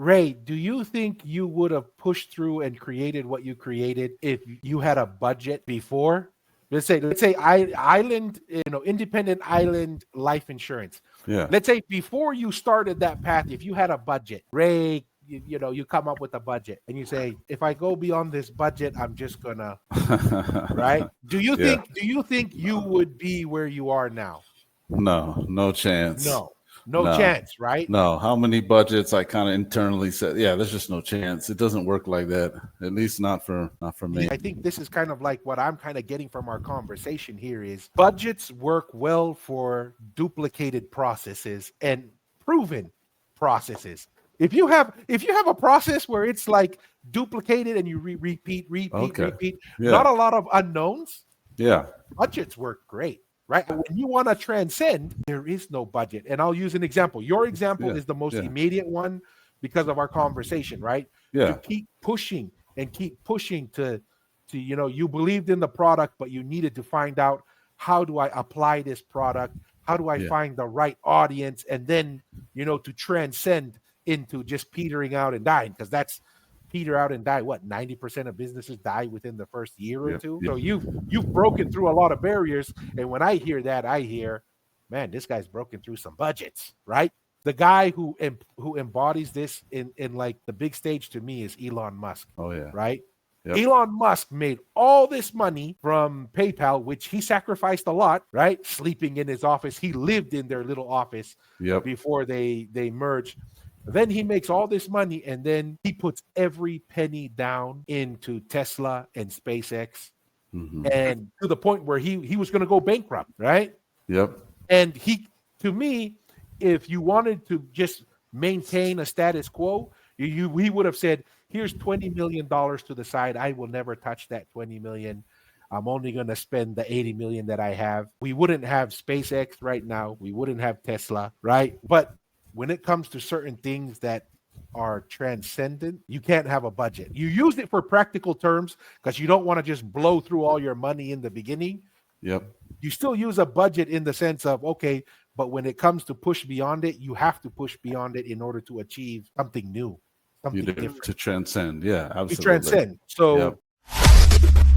Ray, do you think you would have pushed through and created what you created if you had a budget before? Let's say island, independent island life insurance. Yeah. Let's say before you started that path, if you had a budget, Ray, you come up with a budget and you say, if I go beyond this budget, I'm just gonna, right? Yeah. Do you think you would be where you are now? No, no chance. No, no No, chance, right? no. How many budgets I kind of internally said, yeah, there's just no chance. It doesn't work like that. At least not for me. I think this is kind of like what I'm kind of getting from our conversation here is budgets work well for duplicated processes and proven processes. If you have a process where it's like duplicated and you Okay. repeat, Yeah. not a lot of unknowns, Yeah. budgets work great, right? But when you want to transcend, there is no budget. And I'll use an example. Your example Yeah. is the most Yeah. immediate one because of our conversation, right? You Yeah. keep pushing and keep pushing to you believed in the product, but you needed to find out, how do I apply this product? How do I Yeah. find the right audience? And then, to transcend into just petering out and dying, because that's peter out and die. What, 90% of businesses die within the first year or Yeah. two? Yeah. So you've broken through a lot of barriers. And when I hear that, I hear, man, this guy's broken through some budgets, right? The guy who embodies this in like the big stage to me is Elon Musk. Oh yeah. Right? Yep. Elon Musk made all this money from PayPal, which he sacrificed a lot, right? Sleeping in his office. He lived in their little office Yep. before they merged. Then he makes all this money, and then he puts every penny down into Tesla and SpaceX, and to the point where he was going to go bankrupt, right? Yep. And to me, if you wanted to just maintain a status quo, we would have said, here's $20 million to the side. I will never touch that 20 million. I'm only going to spend the 80 million that I have. We wouldn't have SpaceX right now. We wouldn't have Tesla, right? But when it comes to certain things that are transcendent, you can't have a budget. You use it for practical terms because you don't want to just blow through all your money in the beginning. Yep. You still use a budget in the sense of, okay, but when it comes to push beyond it, you have to push beyond it in order to achieve something new, something different. To transcend. Yeah, absolutely. To transcend. So Yep.